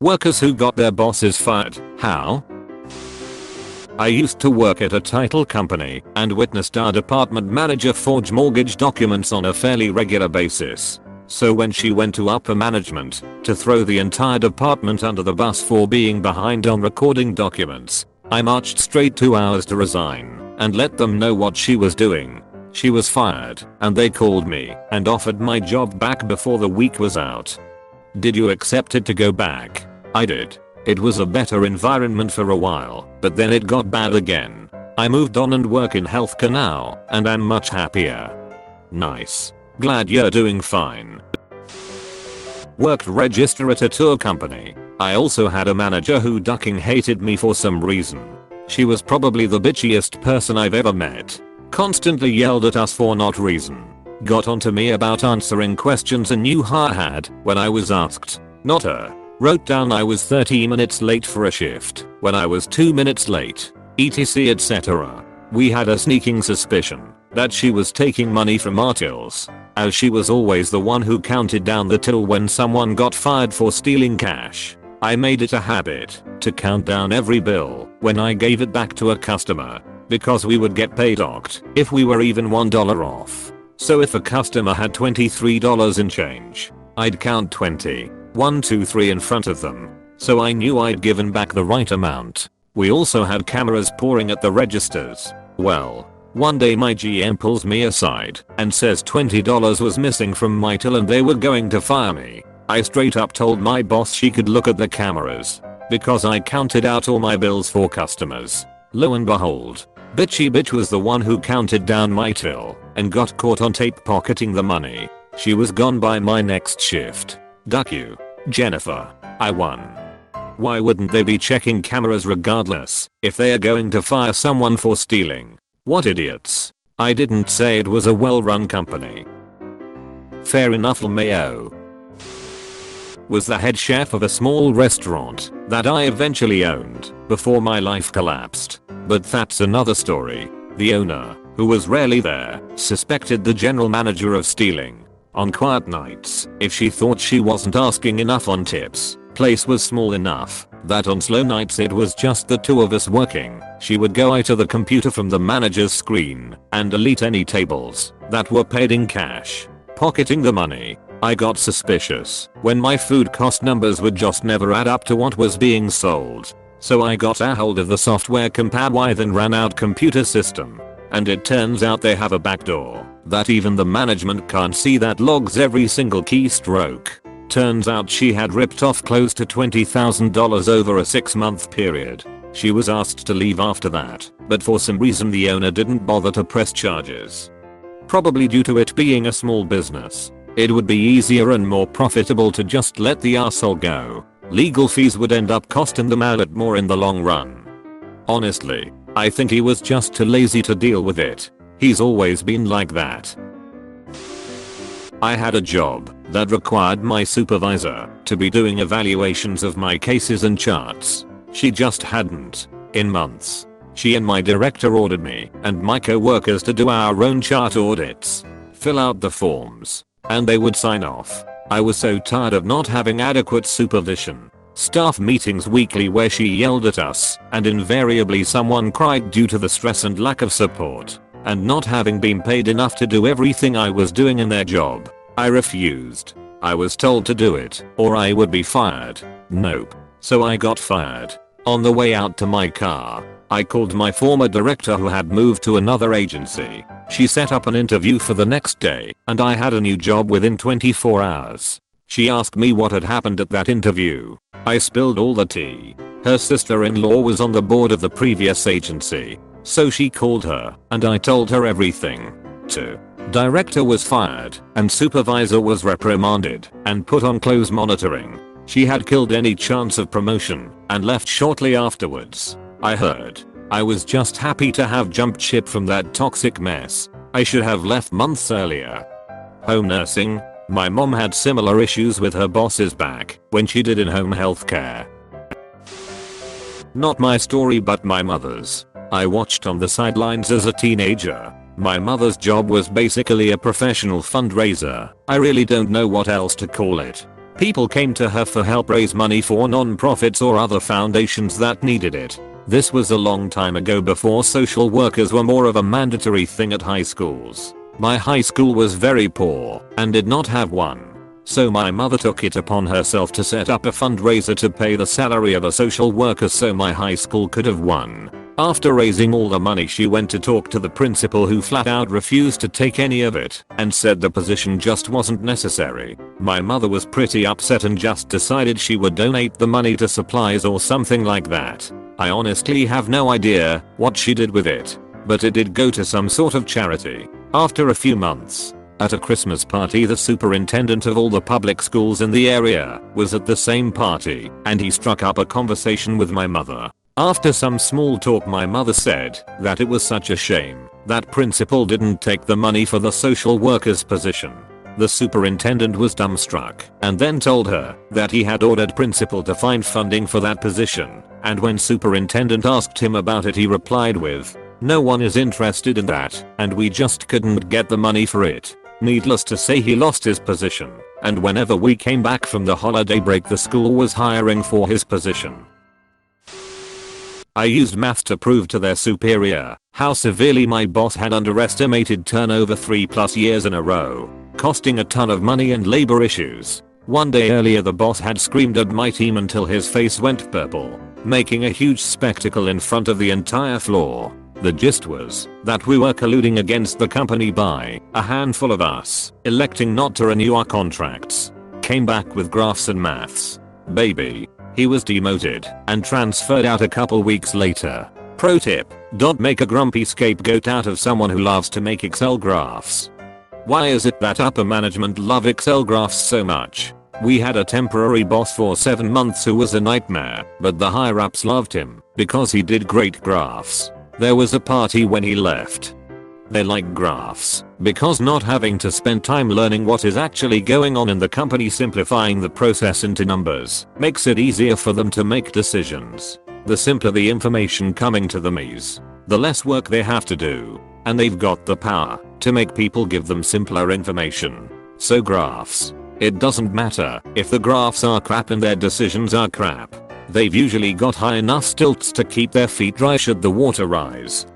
Workers who got their bosses fired. How? I used to work at a title company and witnessed our department manager forge mortgage documents on a fairly regular basis. So when she went to upper management to throw the entire department under the bus for being behind on recording documents, I marched straight 2 hours to resign and let them know what she was doing. She was fired and they called me and offered my job back before the week was out. Did you accept it to go back? I did. It was a better environment for a while, but then it got bad again. I moved on and work in healthcare now, and I'm much happier. Nice. Glad you're doing fine. Worked register at a tour company. I also had a manager who ducking hated me for some reason. She was probably the bitchiest person I've ever met. Constantly yelled at us for not reason. Got onto me about answering questions a new hire had when I was asked. Not her. Wrote down I was 30 minutes late for a shift when I was 2 minutes late, etc etc. We had a sneaking suspicion that she was taking money from our tills, as she was always the one who counted down the till when someone got fired for stealing cash. I made it a habit to count down every bill when I gave it back to a customer, because we would get paid docked if we were even $1 off. So if a customer had $23 in change, I'd count 20. 1, 2, 3 in front of them, so I knew I'd given back the right amount. We also had cameras pouring at the registers. Well, one day my GM pulls me aside and says $20 was missing from my till and they were going to fire me. I straight up told my boss she could look at the cameras, because I counted out all my bills for customers. Lo and behold, bitchy bitch was the one who counted down my till and got caught on tape pocketing the money. She was gone by my next shift. Duck you, Jennifer. I won. Why wouldn't they be checking cameras regardless if they are going to fire someone for stealing? What idiots. I didn't say it was a well-run company. Fair enough, LMAO. Was the head chef of a small restaurant that I eventually owned before my life collapsed. But that's another story. The owner, who was rarely there, suspected the general manager of stealing. On quiet nights, if she thought she wasn't asking enough on tips, place was small enough that on slow nights it was just the two of us working, she would go out to the computer from the manager's screen and delete any tables that were paid in cash, pocketing the money. I got suspicious when my food cost numbers would just never add up to what was being sold. So I got a hold of the software compare then ran out computer system. And it turns out they have a backdoor that even the management can't see that logs every single keystroke. Turns out she had ripped off close to $20,000 over a 6-month period. She was asked to leave after that, but for some reason the owner didn't bother to press charges. Probably due to it being a small business. It would be easier and more profitable to just let the arsehole go. Legal fees would end up costing them a lot more in the long run. Honestly, I think he was just too lazy to deal with it. He's always been like that. I had a job that required my supervisor to be doing evaluations of my cases and charts. She just hadn't, in months. She and my director ordered me and my co-workers to do our own chart audits, fill out the forms, and they would sign off. I was so tired of not having adequate supervision. Staff meetings weekly where she yelled at us and invariably someone cried due to the stress and lack of support, and not having been paid enough to do everything I was doing in their job. I refused. I was told to do it or I would be fired. Nope. So I got fired. On the way out to my car, I called my former director who had moved to another agency. She set up an interview for the next day and I had a new job within 24 hours. She asked me what had happened at that interview. I spilled all the tea. Her sister-in-law was on the board of the previous agency, so she called her and I told her everything. Director was fired and supervisor was reprimanded and put on close monitoring. She had killed any chance of promotion and left shortly afterwards. I heard. I was just happy to have jumped ship from that toxic mess. I should have left months earlier. Home nursing. My mom had similar issues with her boss's back when she did in-home healthcare. Not my story but my mother's. I watched on the sidelines as a teenager. My mother's job was basically a professional fundraiser. I really don't know what else to call it. People came to her for help raise money for non-profits or other foundations that needed it. This was a long time ago before social workers were more of a mandatory thing at high schools. My high school was very poor and did not have one. So my mother took it upon herself to set up a fundraiser to pay the salary of a social worker so my high school could have one. After raising all the money, she went to talk to the principal, who flat out refused to take any of it and said the position just wasn't necessary. My mother was pretty upset and just decided she would donate the money to supplies or something like that. I honestly have no idea what she did with it, but it did go to some sort of charity. After a few months, at a Christmas party, the superintendent of all the public schools in the area was at the same party, and he struck up a conversation with my mother. After some small talk, my mother said that it was such a shame that principal didn't take the money for the social worker's position. The superintendent was dumbstruck and then told her that he had ordered principal to find funding for that position, and when superintendent asked him about it, he replied with, "No one is interested in that, and we just couldn't get the money for it." Needless to say, he lost his position, and whenever we came back from the holiday break, the school was hiring for his position. I used math to prove to their superior how severely my boss had underestimated turnover 3+ years in a row, costing a ton of money and labor issues. One day earlier, the boss had screamed at my team until his face went purple, making a huge spectacle in front of the entire floor. The gist was that we were colluding against the company by a handful of us electing not to renew our contracts. Came back with graphs and maths. Baby. He was demoted and transferred out a couple weeks later. Pro tip: don't make a grumpy scapegoat out of someone who loves to make Excel graphs. Why is it that upper management love Excel graphs so much? We had a temporary boss for 7 months who was a nightmare, but the higher ups loved him because he did great graphs. There was a party when he left. They like graphs because not having to spend time learning what is actually going on in the company, simplifying the process into numbers, makes it easier for them to make decisions. The simpler the information coming to them is, the less work they have to do, and they've got the power to make people give them simpler information. So graphs. It doesn't matter if the graphs are crap and their decisions are crap. They've usually got high enough stilts to keep their feet dry should the water rise.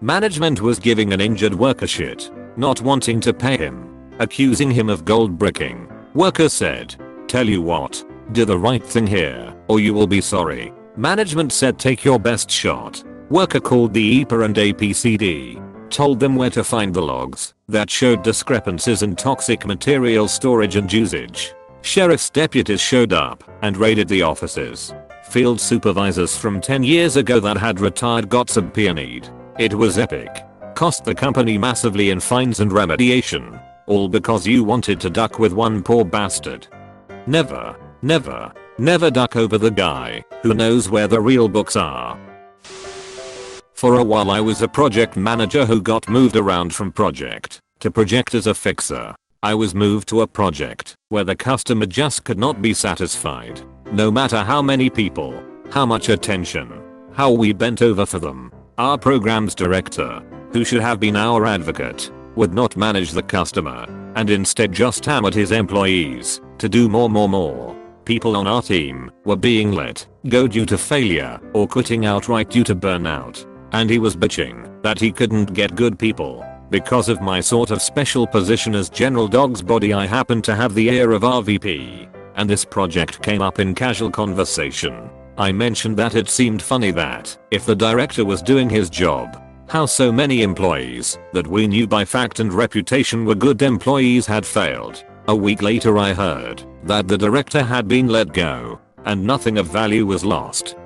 Management was giving an injured worker shit, not wanting to pay him, accusing him of gold bricking. Worker said, "Tell you what, do the right thing here, or you will be sorry." Management said, "Take your best shot." Worker called the EPA and APCD, told them where to find the logs that showed discrepancies in toxic material storage and usage. Sheriff's deputies showed up and raided the offices. Field supervisors from 10 years ago that had retired got subpoenaed. It was epic. Cost the company massively in fines and remediation. All because you wanted to duck with one poor bastard. Never, never, never duck over the guy who knows where the real books are. For a while I was a project manager who got moved around from project to project as a fixer. I was moved to a project where the customer just could not be satisfied. No matter how many people, how much attention, how we bent over for them. Our programs director, who should have been our advocate, would not manage the customer and instead just hammered his employees to do more. People on our team were being let go due to failure or quitting outright due to burnout. And he was bitching that he couldn't get good people. Because of my sort of special position as general dog's body, I happened to have the ear of our VP, and this project came up in casual conversation. I mentioned that it seemed funny that if the director was doing his job, how so many employees that we knew by fact and reputation were good employees had failed. A week later I heard that the director had been let go and nothing of value was lost.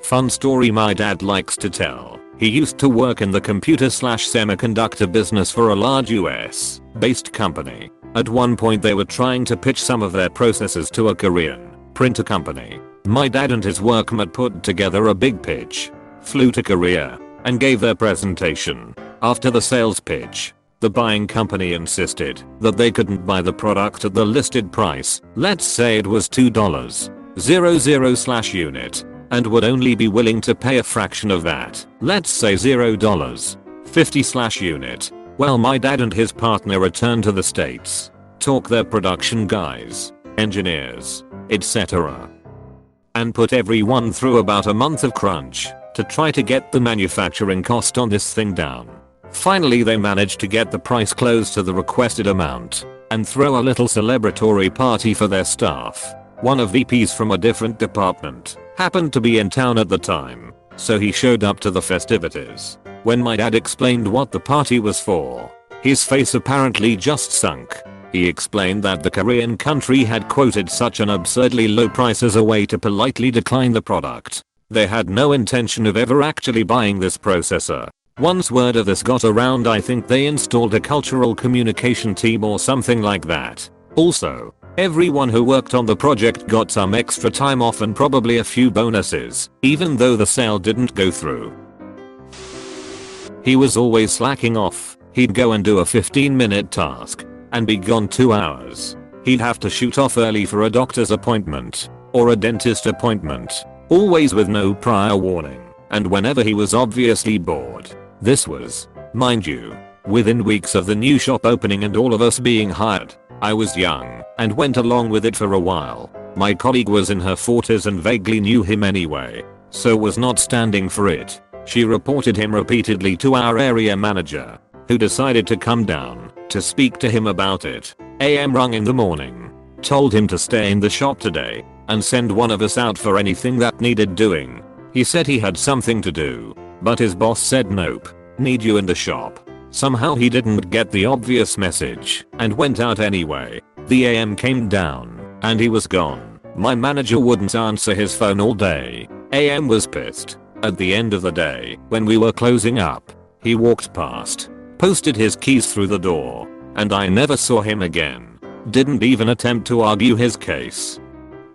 Fun story my dad likes to tell. He used to work in the computer/semiconductor business for a large US based company. At one point they were trying to pitch some of their processes to a Korean printer company. My dad and his workmate put together a big pitch, flew to Korea, and gave their presentation. After the sales pitch, the buying company insisted that they couldn't buy the product at the listed price, let's say it was $2.00/unit, and would only be willing to pay a fraction of that, let's say $0.50/unit. Well, my dad and his partner returned to the States. talk their production guys, engineers, etc. and put everyone through about a month of crunch to try to get the manufacturing cost on this thing down. Finally they managed to get the price close to the requested amount and throw a little celebratory party for their staff. One of VPs from a different department happened to be in town at the time, so he showed up to the festivities. When my dad explained what the party was for, his face apparently just sunk. He explained that the Korean country had quoted such an absurdly low price as a way to politely decline the product. They had no intention of ever actually buying this processor. Once word of this got around, I think they installed a cultural communication team or something like that. Also, everyone who worked on the project got some extra time off and probably a few bonuses, even though the sale didn't go through. He was always slacking off. He'd go and do a 15-minute task and be gone 2 hours. He'd have to shoot off early for a doctor's appointment or a dentist appointment, always with no prior warning, and whenever he was obviously bored. This was, mind you, within weeks of the new shop opening and all of us being hired. I was young and went along with it for a while. My colleague was in her 40s and vaguely knew him anyway, so was not standing for it. She reported him repeatedly to our area manager, who decided to come down to speak to him about it. AM rung in the morning, told him to stay in the shop today and send one of us out for anything that needed doing. He said he had something to do, but his boss said nope, need you in the shop. Somehow he didn't get the obvious message and went out anyway. The AM came down and he was gone. My manager wouldn't answer his phone all day. AM was pissed. At the end of the day, when we were closing up, he walked past, posted his keys through the door, and I never saw him again. Didn't even attempt to argue his case.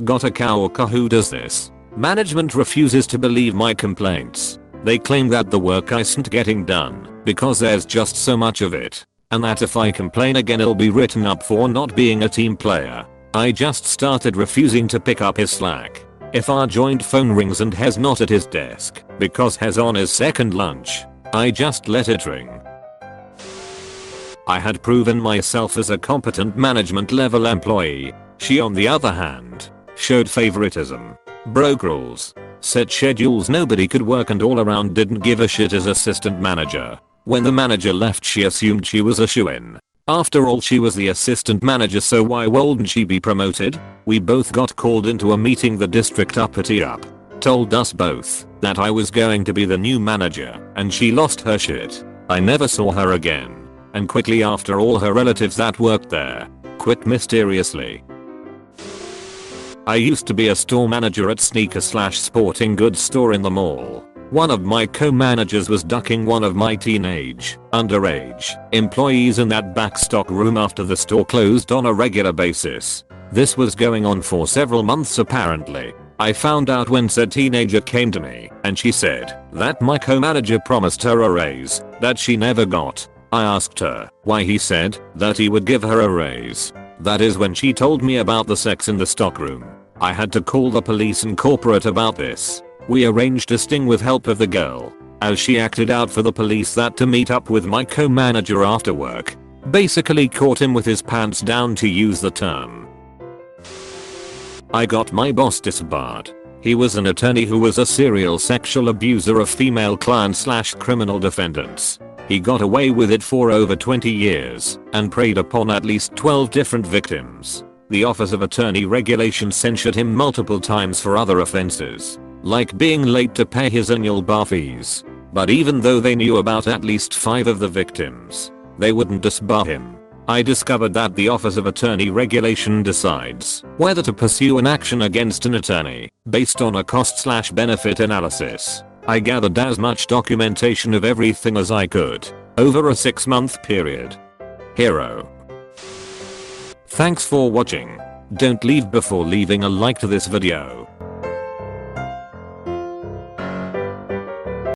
Got a coworker who does this. Management refuses to believe my complaints. They claim that the work isn't getting done because there's just so much of it, and that if I complain again it'll be written up for not being a team player. I just started refusing to pick up his slack. If our joint phone rings and Hez not at his desk because Hez on his second lunch, I just let it ring. I had proven myself as a competent management level employee. She on the other hand, showed favoritism, broke rules, set schedules nobody could work, and all around didn't give a shit as assistant manager. When the manager left she assumed she was a shoo-in. After all, she was the assistant manager, so why wouldn't she be promoted? We both got called into a meeting. The district uppity up told us both that I was going to be the new manager, and she lost her shit. I never saw her again, and quickly after all her relatives that worked there quit mysteriously. I used to be a store manager at sneaker/sporting goods store in the mall. One of my co-managers was ducking one of my underage employees in that back stock room after the store closed on a regular basis. This was going on for several months apparently. I found out when said teenager came to me and she said that my co-manager promised her a raise that she never got. I asked her why. He said that he would give her a raise. That is when she told me about the sex in the stockroom. I had to call the police and corporate about this. We arranged a sting with help of the girl, as she acted out for the police that to meet up with my co-manager after work. Basically caught him with his pants down, to use the term. I got my boss disbarred. He was an attorney who was a serial sexual abuser of female client/criminal defendants. He got away with it for over 20 years and preyed upon at least 12 different victims. The Office of Attorney Regulation censured him multiple times for other offenses, like being late to pay his annual bar fees. But even though they knew about at least 5 of the victims, they wouldn't disbar him. I discovered that the Office of Attorney Regulation decides whether to pursue an action against an attorney based on a cost/benefit analysis. I gathered as much documentation of everything as I could over a 6-month period. Hero. Thanks for watching. Don't leave before leaving a like to this video.